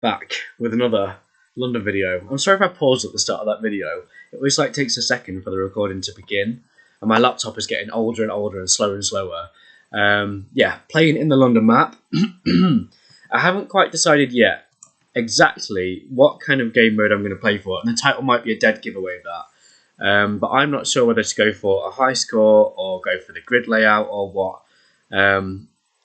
back with another London video. I'm sorry if I paused at the start of that video. It always takes a second for the recording to begin, and my laptop is getting older and older and slower. Yeah, playing in the London map. I haven't quite decided yet exactly what kind of game mode I'm going to play for, and the title might be a dead giveaway of that. But I'm not sure whether to go for a high score or go for the grid layout or what.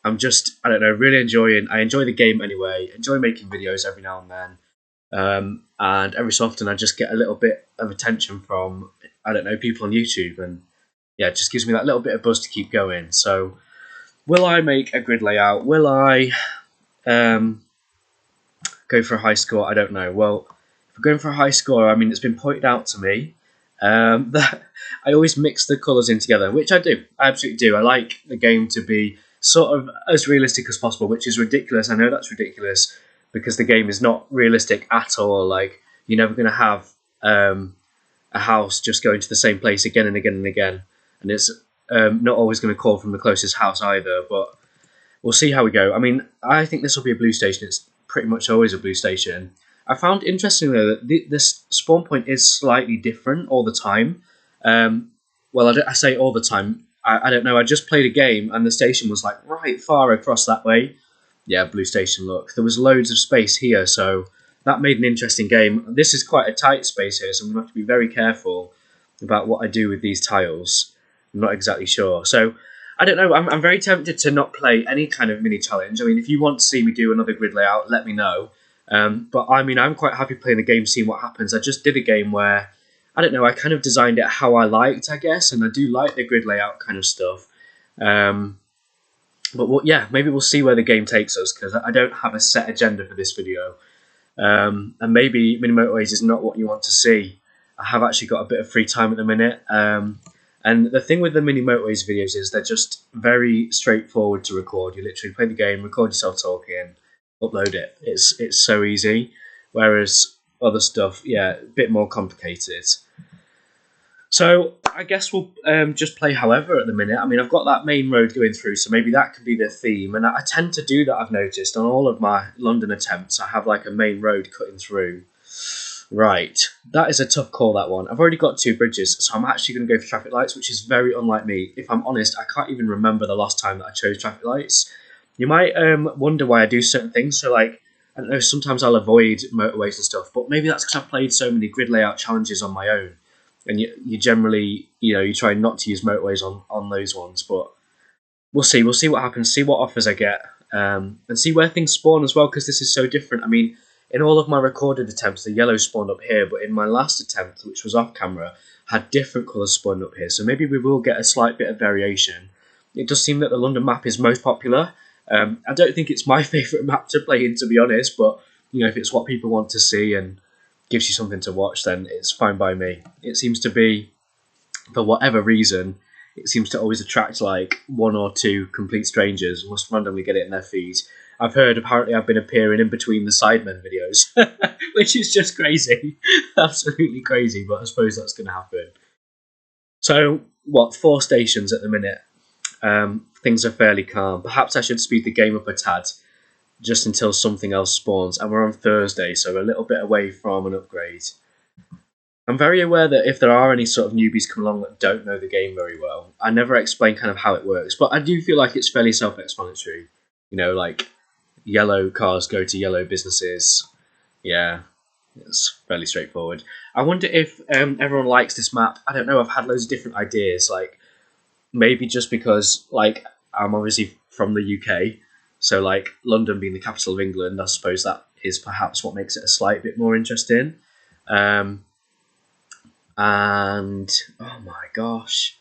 I'm just, I don't know, really enjoying. I enjoy the game anyway. Enjoy making videos every now and then, and every so often I just get a little bit of attention from, I don't know, people on YouTube, and yeah, it just gives me that little bit of buzz to keep going. So, will I make a grid layout? Will I go for a high score? I don't know. Well, if we're going for a high score, I mean, it's been pointed out to me that I always mix the colours in together, which I do. I absolutely do. I like the game to be sort of as realistic as possible, which is ridiculous. I know that's ridiculous because the game is not realistic at all. Like, you're never going to have a house just going to the same place again and again and again, and it's not always going to call from the closest house either, but we'll see how we go. I mean, I think this will be a blue station. It's pretty much always a blue station. I found interesting though that this spawn point is slightly different all the time. Well, I say all the time. I don't know. I just played a game and the station was like right far across that way. Yeah, blue station look. There was loads of space here, so that made an interesting game. This is quite a tight space here, so I'm going to have to be very careful about what I do with these tiles. I'm not exactly sure. So, I don't know. I'm very tempted to not play any kind of mini challenge. I mean, if you want to see me do another grid layout, let me know. But I mean, I'm quite happy playing the game, seeing what happens. I just did a game where, I don't know, I kind of designed it how I liked, I guess, and I do like the grid layout kind of stuff. But yeah, maybe we'll see where the game takes us, because I don't have a set agenda for this video. And maybe Mini Motorways is not what you want to see. I have actually got a bit of free time at the minute. And the thing with the Mini Motorways videos is they're just very straightforward to record. You literally play the game, record yourself talking, upload it. It's so easy. Whereas other stuff, yeah, a bit more complicated. So I guess we'll just play however at the minute. I mean, I've got that main road going through, so maybe that could be the theme. And I tend to do that, I've noticed, on all of my London attempts. I have like a main road cutting through. Right, that is a tough call, that one. I've already got 2 bridges, so I'm actually going to go for traffic lights, which is very unlike me. If I'm honest, I can't even remember the last time that I chose traffic lights. You might wonder why I do certain things. So, like, I don't know, sometimes I'll avoid motorways and stuff, but maybe that's because I've played so many grid layout challenges on my own. And you generally, you try not to use motorways on those ones. But we'll see. We'll see what happens, see what offers I get, and see where things spawn as well, because this is so different. I mean, in all of my recorded attempts, the yellow spawned up here, but in my last attempt, which was off camera, had different colours spawned up here. So maybe we will get a slight bit of variation. It does seem that the London map is most popular. I don't think it's my favourite map to play in, to be honest, but if it's what people want to see and gives you something to watch, then it's fine by me. It seems to be, for whatever reason, it seems to always attract like 1 or 2 complete strangers who must randomly get it in their feed. I've heard apparently I've been appearing in between the Sidemen videos, which is just crazy. Absolutely crazy, but I suppose that's going to happen. So, 4 stations at the minute. Things are fairly calm. Perhaps I should speed the game up a tad, just until something else spawns. And we're on Thursday, so a little bit away from an upgrade. I'm very aware that if there are any sort of newbies come along that don't know the game very well, I never explain kind of how it works. But I do feel like it's fairly self-explanatory. Like, yellow cars go to yellow businesses. Yeah, it's fairly straightforward. I wonder if everyone likes this map. I don't know, I've had loads of different ideas. Like, maybe just because, like, I'm obviously from the UK, so, like, London being the capital of England, I suppose that is perhaps what makes it a slight bit more interesting. And, oh my gosh,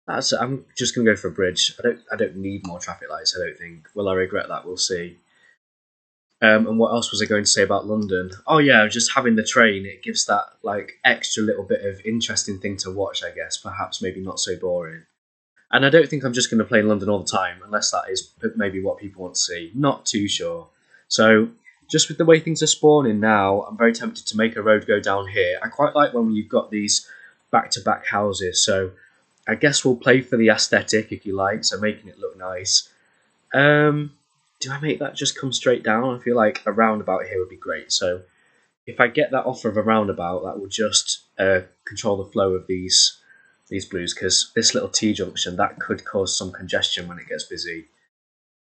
I'm just going to go for a bridge. I don't need more traffic lights, I don't think. Will I regret that? We'll see. And what else was I going to say about London? Oh yeah, just having the train, it gives that, like, extra little bit of interesting thing to watch, I guess. Perhaps maybe not so boring. And I don't think I'm just going to play in London all the time, unless that is maybe what people want to see. Not too sure. So, just with the way things are spawning now, I'm very tempted to make a road go down here. I quite like when you've got these back-to-back houses, so I guess we'll play for the aesthetic, if you like, so making it look nice. do I make that just come straight down? I feel like a roundabout here would be great. So if I get that offer of a roundabout, that will just control the flow of these blues, because this little T-junction, that could cause some congestion when it gets busy.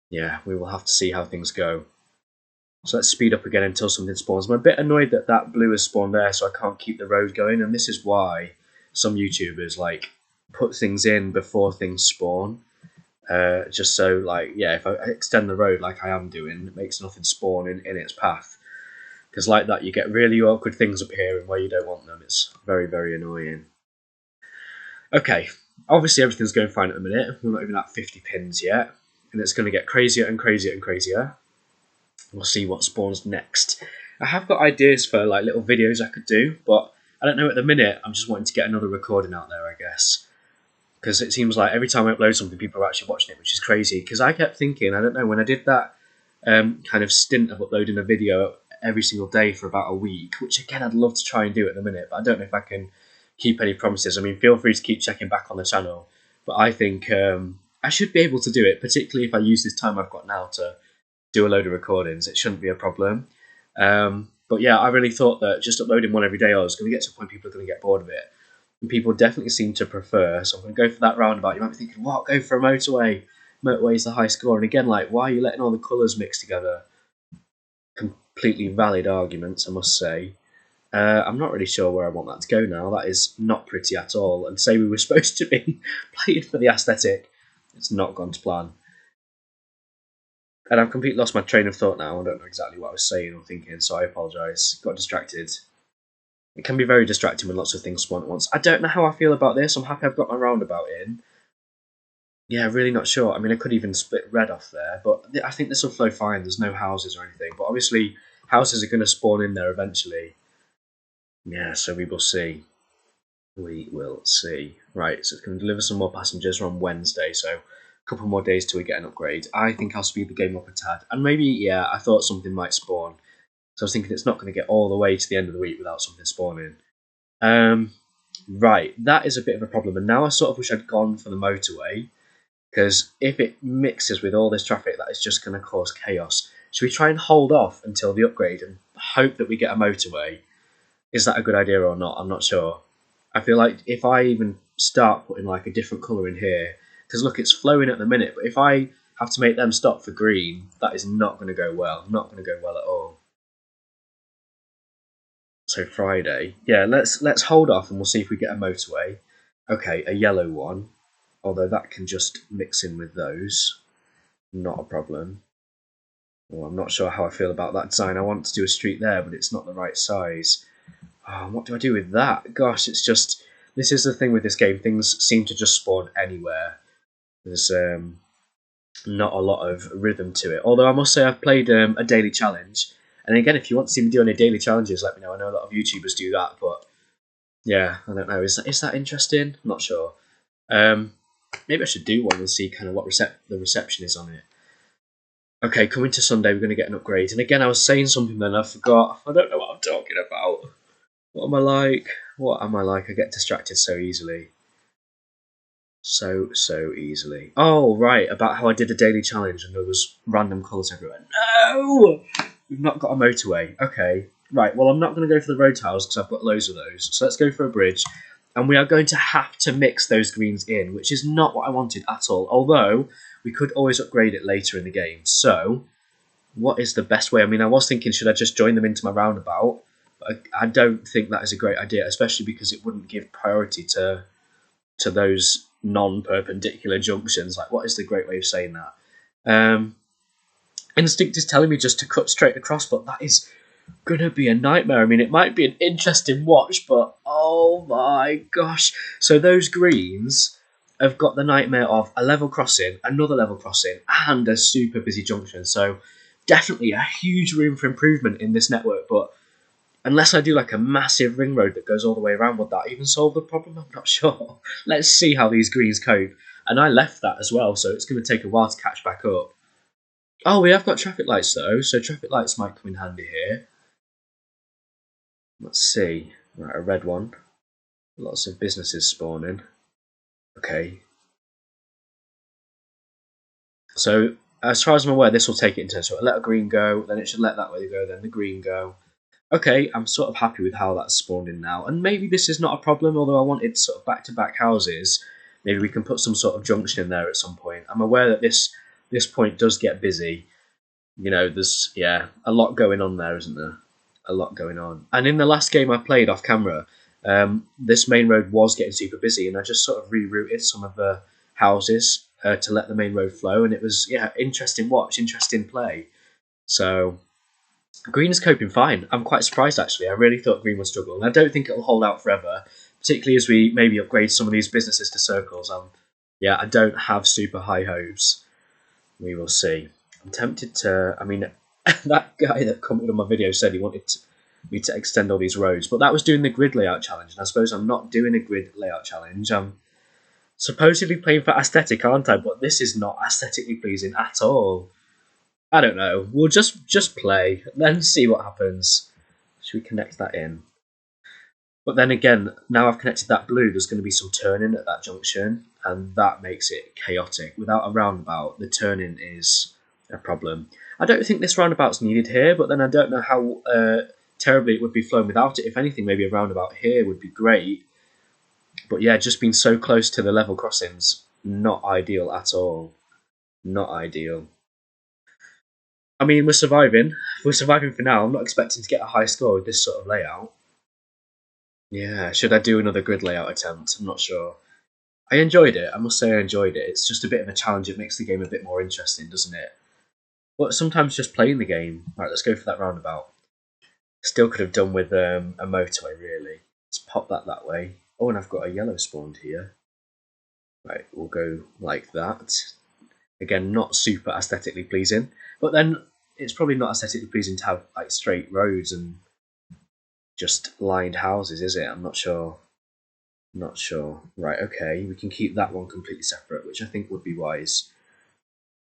Yeah, we will have to see how things go. So let's speed up again until something spawns. I'm a bit annoyed that that blue has spawned there, so I can't keep the road going, and this is why some YouTubers like put things in before things spawn. Just so, like, yeah, if I extend the road like I am doing, it makes nothing spawn in its path. Because like that, you get really awkward things appearing where you don't want them. It's very, very annoying. Okay, obviously everything's going fine at the minute. We're not even at 50 pins yet. And it's going to get crazier and crazier and crazier. We'll see what spawns next. I have got ideas for like little videos I could do, but I don't know at the minute. I'm just wanting to get another recording out there, I guess. Because it seems like every time I upload something, people are actually watching it, which is crazy. Because I kept thinking, I don't know, when I did that kind of stint of uploading a video every single day for about a week, which again I'd love to try and do at the minute, but I don't know if I can keep any promises. I mean, feel free to keep checking back on the channel, but I think I should be able to do it, particularly if I use this time I've got now to do a load of recordings. It shouldn't be a problem. But yeah, I really thought that just uploading one every day, I was going to get to a point people are going to get bored of it. And people definitely seem to prefer, so I'm going to go for that roundabout. You might be thinking, what, go for a motorway? Motorway's the high score. And again, like, why are you letting all the colours mix together? Completely valid arguments, I must say. I'm not really sure where I want that to go now. That is not pretty at all. And say we were supposed to be playing for the aesthetic, it's not gone to plan. And I've completely lost my train of thought now. I don't know exactly what I was saying or thinking, so I apologise. Got distracted. It can be very distracting when lots of things spawn at once. I don't know how I feel about this. I'm happy I've got my roundabout in. Yeah, really not sure. I mean, I could even split red off there, but I think this will flow fine. There's no houses or anything. But obviously, houses are going to spawn in there eventually. Yeah, so we will see. We will see. Right, so it's going to deliver some more passengers. We're on Wednesday, so a couple more days till we get an upgrade. I think I'll speed the game up a tad. And maybe, yeah, I thought something might spawn. So I was thinking it's not going to get all the way to the end of the week without something spawning. Right, that is a bit of a problem. And now I sort of wish I'd gone for the motorway, because if it mixes with all this traffic, that is just going to cause chaos. Should we try and hold off until the upgrade and hope that we get a motorway? Is that a good idea or not? I'm not sure. I feel like if I even start putting like a different colour in here, because look, it's flowing at the minute, but if I have to make them stop for green, that is not going to go well. Not going to go well at all. So Friday, yeah, let's hold off and we'll see if we get a motorway. Okay, a yellow one, although that can just mix in with those, not a problem. Well, I'm not sure how I feel about that design. I want to do a street there, but it's not the right size. Oh, what do I do with that? Gosh, it's just, this is the thing with this game. Things seem to just spawn anywhere. There's not a lot of rhythm to it. Although I must say I've played a daily challenge. And again, if you want to see me do any daily challenges, let me know. I know a lot of YouTubers do that, but yeah, I don't know. Is that interesting? I'm not sure. Maybe I should do one and see kind of what the reception is on it. Okay, coming to Sunday, we're going to get an upgrade. And again, I was saying something then I forgot. I don't know what I'm talking about. What am I like? What am I like? I get distracted so easily. So easily. Oh, right, about how I did a daily challenge and there was random colours everywhere. No! We've not got a motorway. Okay, right, well, I'm not going to go for the road tiles because I've got loads of those. So let's go for a bridge. And we are going to have to mix those greens in, which is not what I wanted at all. Although, we could always upgrade it later in the game. So, what is the best way? I mean, I was thinking, should I just join them into my roundabout? But I don't think that is a great idea, especially because it wouldn't give priority to those non-perpendicular junctions. Like, what is the great way of saying that? Instinct is telling me just to cut straight across, but that is going to be a nightmare. I mean, it might be an interesting watch, but oh my gosh. So those greens have got the nightmare of a level crossing, another level crossing, and a super busy junction. So definitely a huge room for improvement in this network, but unless I do like a massive ring road that goes all the way around, would that even solve the problem? I'm not sure. Let's see how these greens cope. And I left that as well, so it's going to take a while to catch back up. Oh, we have got traffic lights though, so traffic lights might come in handy here. Let's see. Right, a red one. Lots of businesses spawning. Okay. So as far as I'm aware, this will take it in turn. So it'll let a green go, then it should let that way go, then the green go. Okay, I'm sort of happy with how that's spawned in now. And maybe this is not a problem, although I wanted sort of back-to-back houses. Maybe we can put some sort of junction in there at some point. I'm aware that this point does get busy. You know, there's, yeah, a lot going on there, isn't there? A lot going on. And in the last game I played off camera, this main road was getting super busy, and I just sort of rerouted some of the houses to let the main road flow, and it was, yeah, interesting watch, interesting play. So green is coping fine. I'm quite surprised, actually. I really thought green would struggle, and I don't think it'll hold out forever, particularly as we maybe upgrade some of these businesses to circles. Yeah, I don't have super high hopes. We will see. I'm tempted to, I mean, that guy that commented on my video said he wanted me to extend all these roads, but that was doing the grid layout challenge, and I suppose I'm not doing a grid layout challenge. I'm supposedly playing for aesthetic, aren't I? But this is not aesthetically pleasing at all. I don't know. We'll just play, then see what happens. Should we connect that in? But then again, now I've connected that blue, there's going to be some turning at that junction, and that makes it chaotic. Without a roundabout, the turning is a problem. I don't think this roundabout's needed here, but then I don't know how terribly it would be flown without it. If anything, maybe a roundabout here would be great. But yeah, just being so close to the level crossings, not ideal at all. Not ideal. I mean, we're surviving. We're surviving for now. I'm not expecting to get a high score with this sort of layout. Yeah, should I do another grid layout attempt? I'm not sure. I enjoyed it. I must say I enjoyed it. It's just a bit of a challenge. It makes the game a bit more interesting, doesn't it? But sometimes just playing the game. Right, let's go for that roundabout. Still could have done with a motorway, really. Let's pop that way. Oh, and I've got a yellow spawned here. Right, we'll go like that. Again, not super aesthetically pleasing. But then it's probably not aesthetically pleasing to have like straight roads and just lined houses, is it? I'm not sure. Not sure. Right, okay, we can keep that one completely separate, which I think would be wise.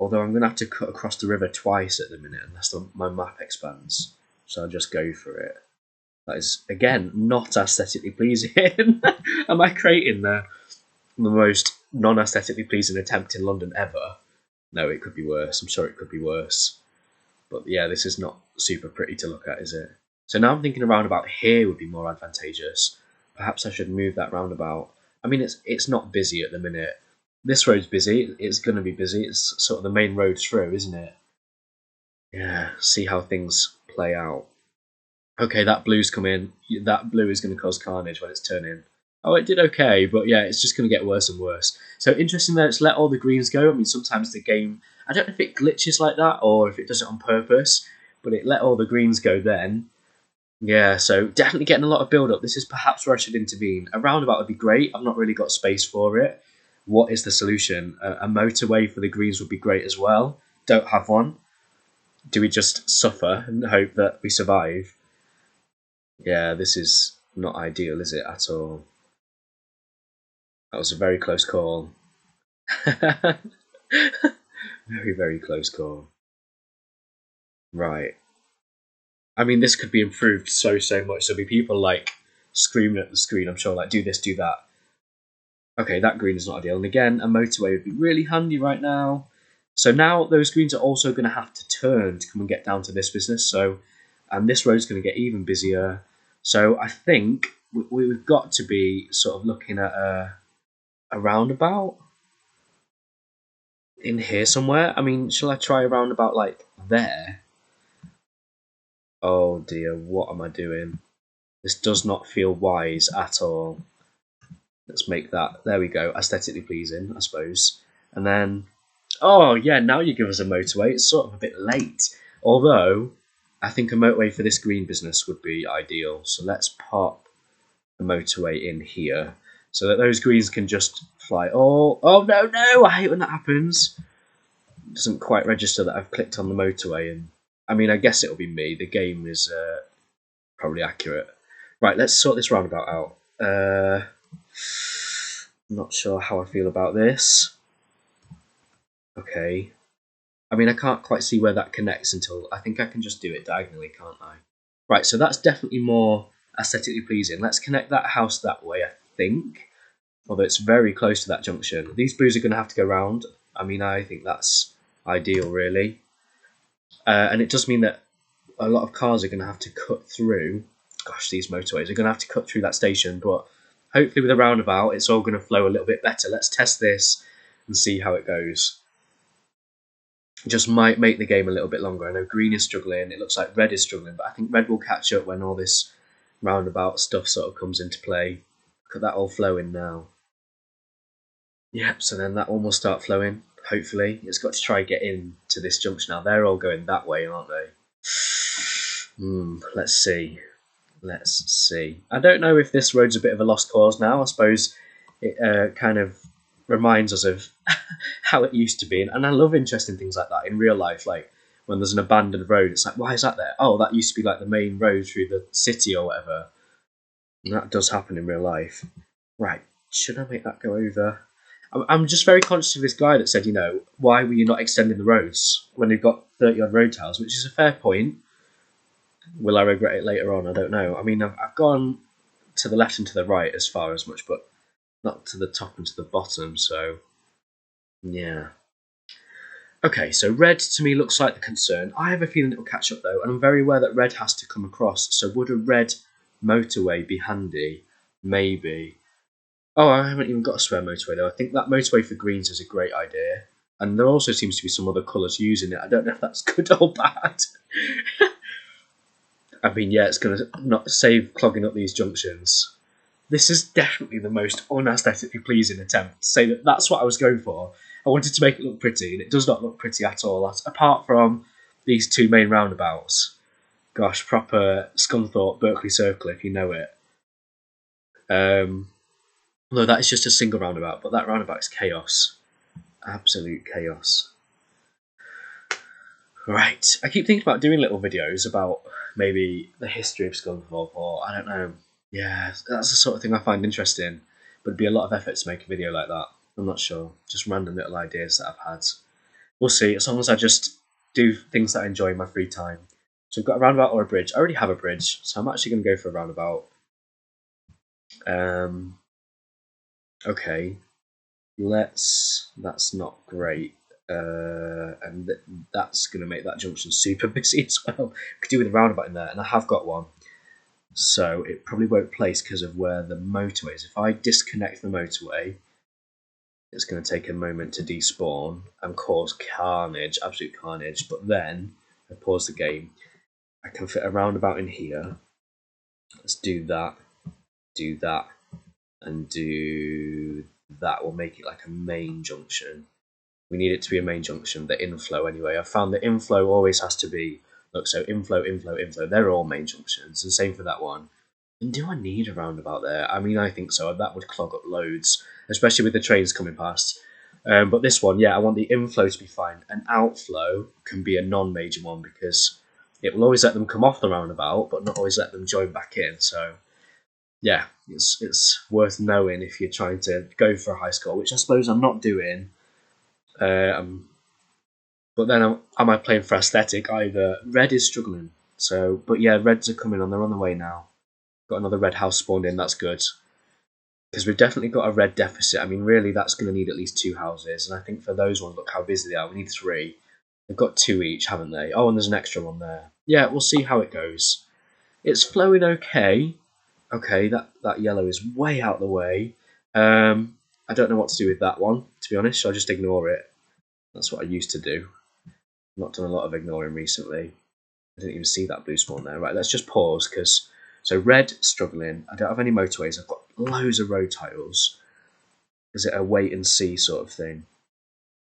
Although I'm going to have to cut across the river twice at the minute unless my map expands. So I'll just go for it. That is, again, not aesthetically pleasing. Am I creating the most non-aesthetically pleasing attempt in London ever? No, it could be worse. I'm sure it could be worse. But yeah, this is not super pretty to look at, is it? So now I'm thinking a roundabout here would be more advantageous. Perhaps I should move that roundabout. I mean, it's not busy at the minute. This road's busy. It's going to be busy. It's sort of the main road through, isn't it? Yeah, see how things play out. Okay, that blue's come in. That blue is going to cause carnage when it's turning. Oh, it did okay, but yeah, it's just going to get worse and worse. So interesting that it's let all the greens go. I mean, sometimes the game, I don't know if it glitches like that or if it does it on purpose, but it let all the greens go then. Yeah, so definitely getting a lot of build-up. This is perhaps where I should intervene. A roundabout would be great. I've not really got space for it. What is the solution? A motorway for the greens would be great as well. Don't have one. Do we just suffer and hope that we survive? Yeah, this is not ideal, is it, at all? That was a very close call. Very, very close call. Right. I mean, this could be improved so much. There'll be people, like, screaming at the screen, I'm sure, like, do this, do that. Okay, that green is not ideal. And again, a motorway would be really handy right now. So now those greens are also going to have to turn to come and get down to this business. So, and this road's going to get even busier. So I think we've got to be sort of looking at a roundabout in here somewhere. I mean, shall I try a roundabout like there? Oh dear, what am I doing? This does not feel wise at all. Let's make that, there we go, aesthetically pleasing, I suppose. And then, oh yeah, now you give us a motorway. It's sort of a bit late. Although, I think a motorway for this green business would be ideal. So let's pop the motorway in here so that those greens can just fly. Oh no, I hate when that happens. It doesn't quite register that I've clicked on the motorway. And I mean, I guess it'll be me. The game is probably accurate. Right, let's sort this roundabout out. I'm not sure how I feel about this. Okay. I mean, I can't quite see where that connects until... I think I can just do it diagonally, can't I? Right, so that's definitely more aesthetically pleasing. Let's connect that house that way, I think. Although it's very close to that junction. These blues are going to have to go round. I mean, I think that's ideal, really. And it does mean that a lot of cars are going to have to cut through. Gosh, these motorways are going to have to cut through that station, but hopefully with a roundabout, it's all going to flow a little bit better. Let's test this and see how it goes. It just might make the game a little bit longer. I know green is struggling. It looks like red is struggling, but I think red will catch up when all this roundabout stuff sort of comes into play. Look at that all flowing now. Yep, so then that one will start flowing, hopefully. It's got to try and get into this junction now. They're all going that way, aren't they? Let's see. Let's see. I don't know if this road's a bit of a lost cause now. I suppose it kind of reminds us of how it used to be. And I love interesting things like that in real life. Like when there's an abandoned road, it's like, why is that there? Oh, that used to be like the main road through the city or whatever. And that does happen in real life. Right, should I make that go over? I'm just very conscious of this guy that said, you know, why were you not extending the roads when you've got 30 odd road tiles, which is a fair point. Will I regret it later on? I don't know. I mean, I've gone to the left and to the right as far as much, but not to the top and to the bottom, so yeah. Okay, so red to me looks like the concern. I have a feeling it will catch up though, and I'm very aware that red has to come across, so would a red motorway be handy? Maybe. Oh, I haven't even got a square motorway though. I think that motorway for greens is a great idea. And there also seems to be some other colours using it. I don't know if that's good or bad. I mean, yeah, it's going to not save clogging up these junctions. This is definitely the most unaesthetically pleasing attempt to say that that's what I was going for. I wanted to make it look pretty, and it does not look pretty at all, apart from these two main roundabouts. Gosh, proper Scunthorpe Berkeley Circle, if you know it. Although that is just a single roundabout, but that roundabout is chaos. Absolute chaos. Right, I keep thinking about doing little videos about maybe the history of Scunthorpe, or I don't know. Yeah, that's the sort of thing I find interesting, but it'd be a lot of effort to make a video like that. I'm not sure. Just random little ideas that I've had. We'll see, as long as I just do things that I enjoy in my free time. So we've got a roundabout or a bridge. I already have a bridge, so I'm actually going to go for a roundabout. Okay, that's not great. And that's going to make that junction super busy as well. Could do with a roundabout in there, and I have got one. So it probably won't place because of where the motorway is. If I disconnect the motorway, it's going to take a moment to despawn and cause carnage, absolute carnage. But then, I pause the game, I can fit a roundabout in here. Let's do that, and do that. We'll make it like a main junction. We need it to be a main junction, the inflow anyway. I've found that inflow always has to be, look, so inflow, they're all main junctions, and same for that one. And do I need a roundabout there? I mean, I think so, that would clog up loads, especially with the trains coming past. But this one, yeah, I want the inflow to be fine. An outflow can be a non-major one, because it will always let them come off the roundabout, but not always let them join back in, so yeah, it's worth knowing if you're trying to go for a high score, which I suppose I'm not doing. But then am I playing for aesthetic? Either red is struggling, so but yeah, reds are coming on. They're on the way now. Got another red house spawned in. That's good, because we've definitely got a red deficit. I mean, really, that's going to need at least 2 houses, and I think for those ones, look how busy they are. We need 3. They've got 2 each, haven't they? Oh, and there's an extra one there. Yeah, we'll see how it goes. It's flowing okay. Okay, that yellow is way out the way. I don't know what to do with that one, to be honest. I'll just ignore it. That's what I used to do. I've not done a lot of ignoring recently. I didn't even see that blue spawn there. Right, let's just pause, because so red struggling. I don't have any motorways. I've got loads of road tiles. Is it a wait and see sort of thing?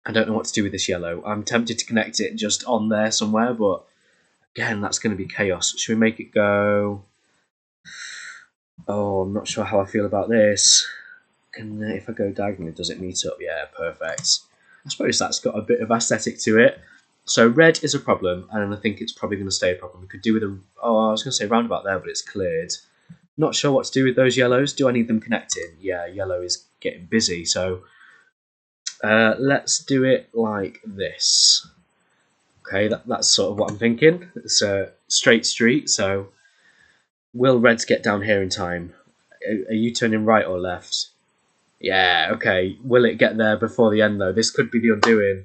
I don't know what to do with this yellow. I'm tempted to connect it just on there somewhere, but again, that's going to be chaos. Should we make it go? Oh, I'm not sure how I feel about this. If I go diagonally, does it meet up? Yeah, perfect. I suppose that's got a bit of aesthetic to it. So red is a problem, and I think it's probably going to stay a problem. We could do with a... Oh, I was going to say roundabout there, but it's cleared. Not sure what to do with those yellows. Do I need them connecting? Yeah, yellow is getting busy, so... let's do it like this. Okay, that's sort of what I'm thinking. It's a straight street, so... Will reds get down here in time? Are you turning right or left? Yeah, okay. Will it get there before the end, though? This could be the undoing.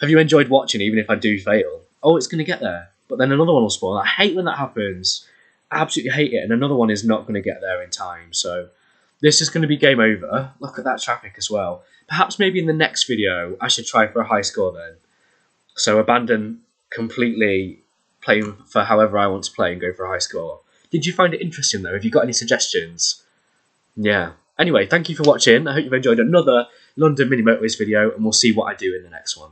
Have you enjoyed watching, even if I do fail? Oh, it's going to get there. But then another one will spawn. I hate when that happens. I absolutely hate it. And another one is not going to get there in time. So this is going to be game over. Look at that traffic as well. Perhaps maybe in the next video, I should try for a high score then. So abandon completely playing for however I want to play and go for a high score. Did you find it interesting though? Have you got any suggestions? Yeah. Anyway, thank you for watching. I hope you've enjoyed another London Mini Motorways video, and we'll see what I do in the next one.